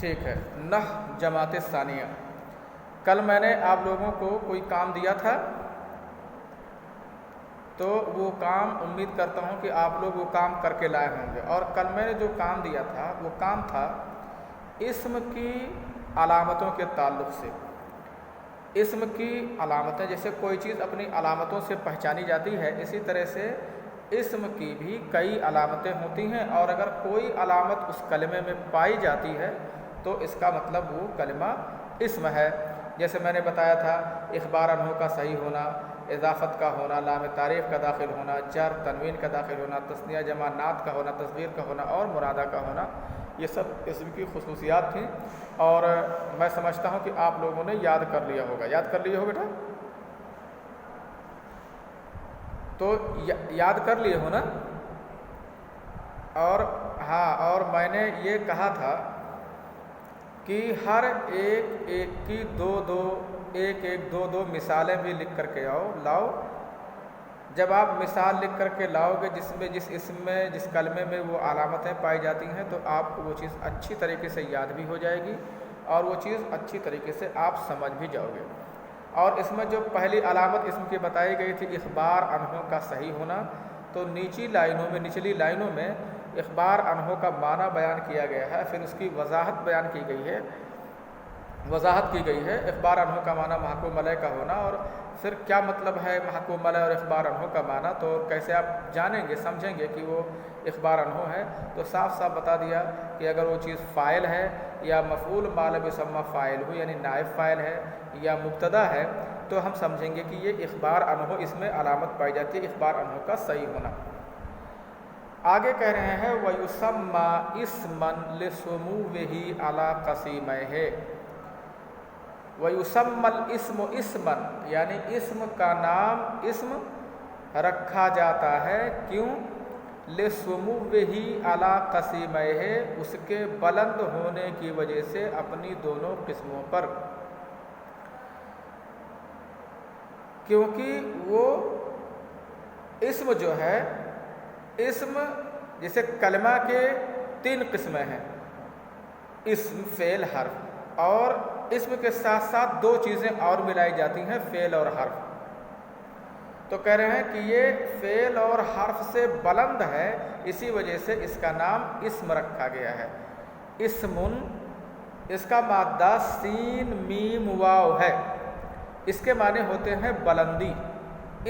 ٹھیک ہے، نح جماعت ثانیہ۔ کل میں نے آپ لوگوں کو کوئی کام دیا تھا، تو وہ کام امید کرتا ہوں کہ آپ لوگ وہ کام کر کے لائے ہوں گے۔ اور کل میں نے جو کام دیا تھا وہ کام تھا اسم کی علامتوں کے تعلق سے۔ اسم کی علامتیں، جیسے کوئی چیز اپنی علامتوں سے پہچانی جاتی ہے، اسی طرح سے اسم کی بھی کئی علامتیں ہوتی ہیں، اور اگر کوئی علامت اس کلمے میں پائی جاتی ہے تو اس کا مطلب وہ کلمہ اسم ہے۔ جیسے میں نے بتایا تھا اخبار عنہ کا صحیح ہونا، اضافت کا ہونا، لام تعریف کا داخل ہونا، جر تنوین کا داخل ہونا، تثنیہ جمع نعت کا ہونا، تصغیر کا ہونا اور مرادہ کا ہونا، یہ سب اسم کی خصوصیات تھیں، اور میں سمجھتا ہوں کہ آپ لوگوں نے یاد کر لیا ہوگا۔ یاد کر لیے ہو بیٹا؟ تو یاد کر لیے ہو نا؟ اور ہاں، اور میں نے یہ کہا تھا کہ ہر ایک کی دو مثالیں بھی لکھ کر کے لاؤ۔ جب آپ مثال لکھ کر کے لاؤ گے جس اسم میں، جس کلمے میں وہ علامتیں پائی جاتی ہیں، تو آپ کو وہ چیز اچھی طریقے سے یاد بھی ہو جائے گی اور وہ چیز اچھی طریقے سے آپ سمجھ بھی جاؤ گے۔ اور اس میں جو پہلی علامت اسم کی بتائی گئی تھی اخبار عنہ کا صحیح ہونا، تو نچلی لائنوں میں اخبار عنہ کا معنی بیان کیا گیا ہے، پھر اس کی وضاحت بیان کی گئی ہے، اخبار عنہ کا معنی محکوم علیہ کا ہونا، اور پھر کیا مطلب ہے محکوم علیہ اور اخبار عنہ کا معنی، تو کیسے آپ جانیں گے، سمجھیں گے کہ وہ اخبار عنہ ہے۔ تو صاف صاف بتا دیا کہ اگر وہ چیز فاعل ہے یا مفعول ما لم یسمى فاعل ہو، یعنی نائب فاعل ہے یا مبتدا ہے، تو ہم سمجھیں گے کہ یہ اخبار عنہ، اس میں علامت پائی جاتی ہے اخبار عنہ کا صحیح ہونا۔ آگے کہہ رہے ہیں وَيُسَمَّى اسْمًا لِسُمُوِّهِ عَلَى قَسِيمَيْهِ۔ وَيُسَمَّى الْاسْمُ اسْمًا، یعنی اسم کا نام اسم رکھا جاتا ہے، کیوں؟ لِسُمُوِّهِ عَلَى قَسِيمَيْهِ، اس کے بلند ہونے کی وجہ سے اپنی دونوں قسموں پر، کیونکہ وہ اسم جو ہے، اسم جیسے کلمہ کے 3 قسمیں ہیں، اسم، فعل، حرف، اور اسم کے ساتھ ساتھ 2 چیزیں اور ملائی جاتی ہیں، فعل اور حرف۔ تو کہہ رہے ہیں کہ یہ فعل اور حرف سے بلند ہے، اسی وجہ سے اس کا نام اسم رکھا گیا ہے۔ اسمن، اس کا مادہ سین میم واو ہے، اس کے معنی ہوتے ہیں بلندی،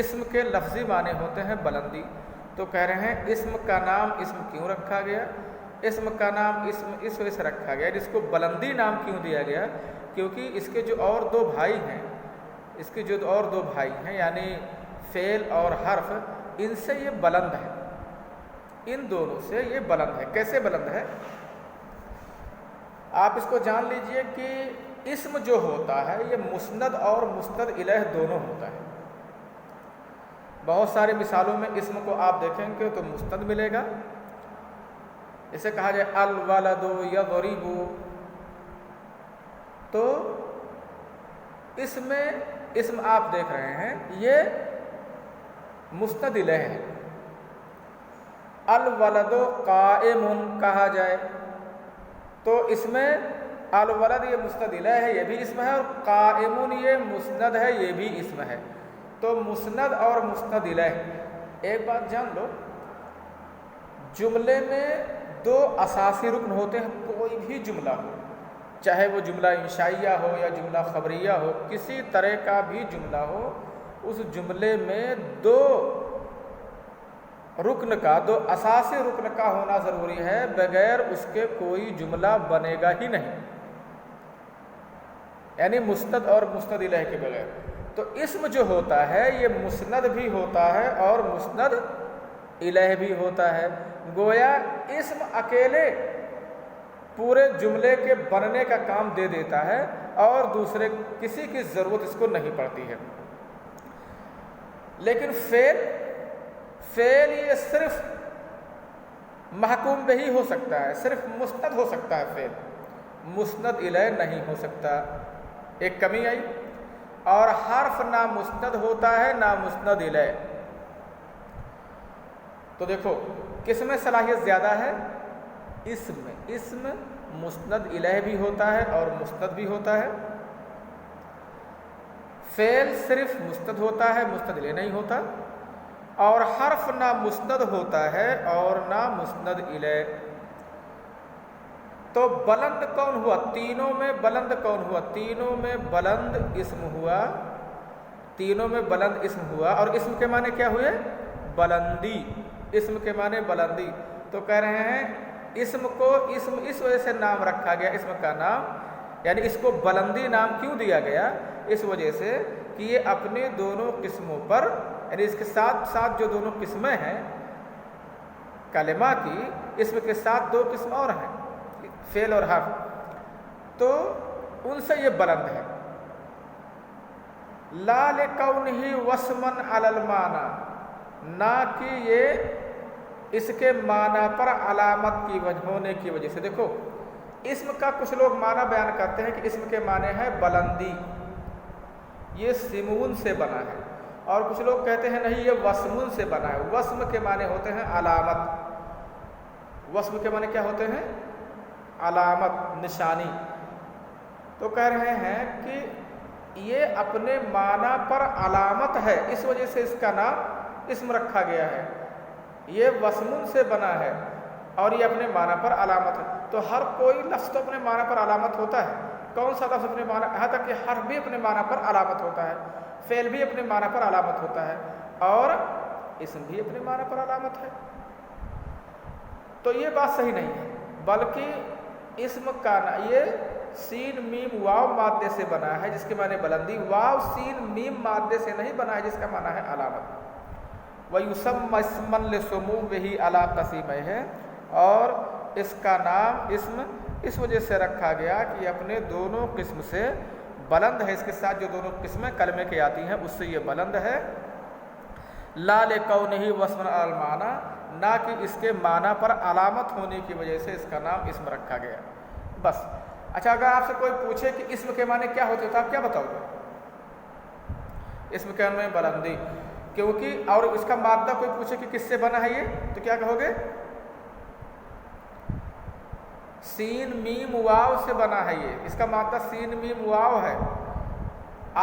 اسم کے لفظی معنی ہوتے ہیں بلندی۔ تو کہہ رہے ہیں اسم کا نام اسم کیوں رکھا گیا؟ اسم کا نام اسم اس وجہ سے رکھا گیا، جس کو بلندی نام کیوں دیا گیا؟ کیونکہ اس کے جو اور 2 بھائی ہیں، یعنی فعل اور حرف، ان سے یہ بلند ہے، ان دونوں سے یہ بلند ہے۔ کیسے بلند ہے؟ آپ اس کو جان لیجئے کہ اسم جو ہوتا ہے یہ مسند اور مستند الیہ دونوں ہوتا ہے۔ بہت ساری مثالوں میں اسم کو آپ دیکھیں گے تو مستند ملے گا، اسے کہا جائے الولد یضرب، تو اس میں اسم آپ دیکھ رہے ہیں یہ مستند الیہ ہے۔ الولد قائم کہا جائے تو اس میں الولد یہ مستند الیہ ہے، یہ بھی اسم ہے، اور قائم یہ مسند ہے، یہ بھی اسم ہے۔ تو مسند اور مستند الیہ، ایک بات جان لو، جملے میں 2 اساسی رکن ہوتے ہیں، کوئی بھی جملہ ہو، چاہے وہ جملہ انشائیہ ہو یا جملہ خبریہ ہو، کسی طرح کا بھی جملہ ہو، اس جملے میں 2 اساسی رکن کا ہونا ضروری ہے، بغیر اس کے کوئی جملہ بنے گا ہی نہیں، یعنی مسند اور مستند الیہ کے بغیر۔ تو اسم جو ہوتا ہے یہ مسند بھی ہوتا ہے اور مستند الیہ بھی ہوتا ہے۔ گویا اسم اکیلے پورے جملے کے بننے کا کام دے دیتا ہے اور دوسرے کسی کی ضرورت اس کو نہیں پڑتی ہے۔ لیکن فعل یہ صرف محکوم بہی ہو سکتا ہے، صرف مستند ہو سکتا ہے، فعل مسند الیہ نہیں ہو سکتا، ایک کمی آئی۔ اور حرف نہ مسند ہوتا ہے نہ مسند الیہ۔ تو دیکھو کس میں صلاحیت زیادہ ہے؟ اسم میں۔ اسم مسند الیہ بھی ہوتا ہے اور مسند بھی ہوتا ہے. فعل صرف مسند ہوتا ہے، مسند الیہ نہیں ہوتا. اور حرف نہ مسند ہوتا ہے اور نہ مسند الیہ. تو بلند کون ہوا؟ تینوں میں بلند کون ہوا؟ تینوں میں بلند اسم ہوا. تینوں میں بلند اسم ہوا. اور اسم کے معنی کیا ہوئے؟ بلندی. اسم کے معنی بلندی. تو کہہ رہے ہیں اسم کو اسم اس وجہ سے نام رکھا گیا، اسم کا نام، یعنی اس کو بلندی نام کیوں دیا گیا؟ اس وجہ سے کہ یہ اپنے دونوں قسموں پر، یعنی اس کے ساتھ ساتھ جو دونوں قسمیں ہیں کلمہ کی، اسم کے ساتھ دو قسم اور ہیں، فعل اور حرف، تو ان سے یہ بلند ہے. لا لکونہ وصمًا علی المعنی، نہ کہ یہ اس کے معنی پر علامت کی وجہ ہونے کی وجہ سے. دیکھو اسم کا کچھ لوگ معنی بیان کرتے ہیں کہ اسم کے معنی ہے بلندی، یہ سمون سے بنا ہے. اور کچھ لوگ کہتے ہیں نہیں یہ وصمون سے بنا ہے. وصم کے معنی ہوتے ہیں علامت. وصم کے معنی کیا ہوتے ہیں؟ علامت، نشانی. تو کہہ رہے ہیں کہ یہ اپنے معنی پر علامت ہے، اس وجہ سے اس کا نام اسم رکھا گیا ہے. یہ وصمون سے بنا ہے اور یہ اپنے معنی پر علامت ہے. تو ہر کوئی لفظ تو اپنے معنی پر علامت ہوتا ہے. کون سا لفظ اپنے معنی، یہاں تک کہ حرف بھی اپنے معنی پر علامت ہوتا ہے، فعل بھی اپنے معنی پر علامت ہوتا ہے، اور اسم بھی اپنے معنی پر علامت ہے. تو یہ بات صحیح نہیں ہے، بلکہ اسم کا یہ سین میم واو مادے سے بنا ہے جس کے معنی بلندی. واو سین میم مادے سے نہیں بنا ہے جس کا معنی ہے علامت. وَيُسَمَّ اسْمًا لِسُمُوِّهِ عَلَىٰ قَسِمَيْهِ، اور اس کا نام اسم اس وجہ سے رکھا گیا کہ یہ اپنے دونوں قسم سے بلند ہے. اس کے ساتھ جو دونوں قسمیں کلمے کی آتی ہیں اس سے یہ بلند ہے. لا لِكَوْنِهِ وَصْمًا عَلَى الْمَعْنَىٰ، نہ کہ اس کے معنی پر علامت ہونے کی وجہ سے اس کا نام اسم رکھا گیا. بس. اچھا اگر آپ سے کوئی پوچھے کہ اسم کے معنی کیا ہوتے تو آپ کیا بتاؤ گے؟ اسم کے معنی بلندی، کیونکہ اور اس کا مادہ کوئی پوچھے کہ کس سے بنا ہے یہ، تو کیا کہو گے؟ سین میم واو سے بنا ہے. یہ اس کا مادہ سین میم واو ہے.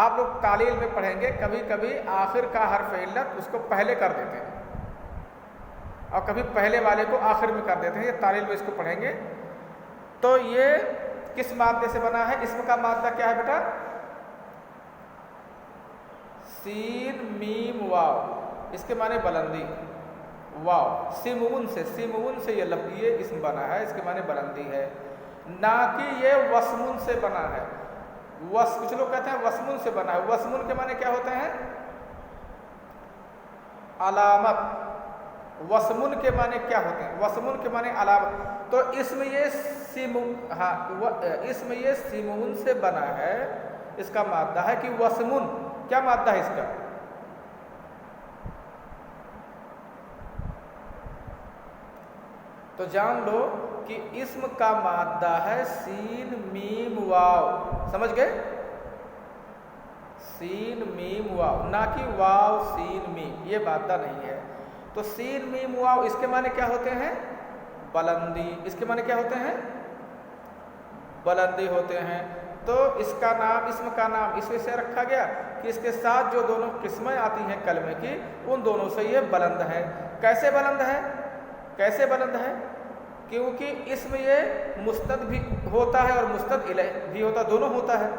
آپ لوگ تعلیل میں پڑھیں گے کبھی کبھی آخر کا حرف علت اس کو پہلے کر دیتے ہیں اور کبھی پہلے والے کو آخر میں کر دیتے ہیں. یہ تعلیل میں اس کو پڑھیں گے. تو یہ کس مادے سے بنا ہے؟ اسم کا مادہ کیا ہے بیٹا؟ سین میم واو. اس کے معنی بلندی. واو سمون سے یہ لفظ یہ اسم بنا ہے، اس کے معنی بلندی ہے، نہ کہ یہ وصمون سے بنا ہے. کچھ لوگ کہتے ہیں وصمون سے بنا ہے. وصمون کے معنی کیا ہوتے ہیں؟ علامت. وصمون کے معنی کیا ہوتے ہیں؟ وصمون کے معنی علامت. تو اسم یہ سمون سے بنا ہے. اس کا مادہ ہے کہ وصمون. کیا مادہ ہے اس کا؟ تو جان لو کہ اسم کا مادہ ہے سین میم واو. سمجھ گئے؟ سین میم واو، نہ کہ واو سین میم. یہ مادہ نہیں ہے. تو سین میم واو اس کے معنی کیا ہوتے ہیں؟ بلندی. اس کے معنی کیا ہوتے ہیں؟ بلندی ہوتے ہیں. تو اس کا نام، اسم کا نام اس وجہ سے رکھا گیا کہ اس کے ساتھ جو دونوں قسمیں آتی ہیں کلمے کی ان دونوں سے یہ بلند ہے. کیسے بلند ہے؟ کیسے بلند ہے؟ کیونکہ اسم یہ مستد بھی ہوتا ہے اور مستد الیہ بھی ہوتا، دونوں ہوتا ہے.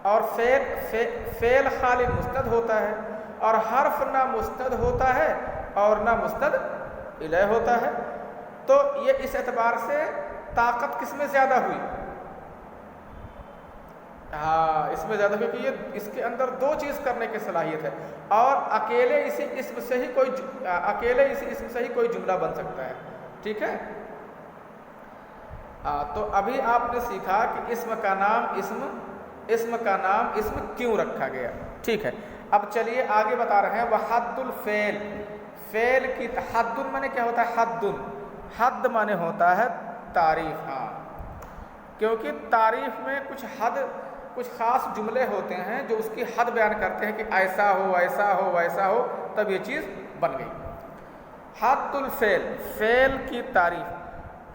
اور فعل خالی مستد ہوتا ہے، اور حرف نہ مستد ہوتا ہے اور نہ مستد الیہ ہوتا ہے. تو یہ اس اعتبار سے طاقت کس میں زیادہ ہوئی؟ ہاں اس میں زیادہ ہوئی کہ یہ اس کے اندر دو چیز کرنے کی صلاحیت ہے، اور اکیلے اسی اسم سے ہی کوئی جملہ بن سکتا ہے. ٹھیک ہے. تو ابھی آپ نے سیکھا کہ اسم کا نام اسم کیوں رکھا گیا. ٹھیک ہے. اب چلیے آگے بتا رہے ہیں وحد الفعل. فعل کی حد معنی کیا ہوتا ہے؟ حد معنی ہوتا ہے تعریف. ہاں کیونکہ تعریف میں کچھ خاص جملے ہوتے ہیں جو اس کی حد بیان کرتے ہیں کہ ایسا ہو ایسا ہو ویسا ہو تب یہ چیز بن گئی. حد الفعل، فعل کی تعریف.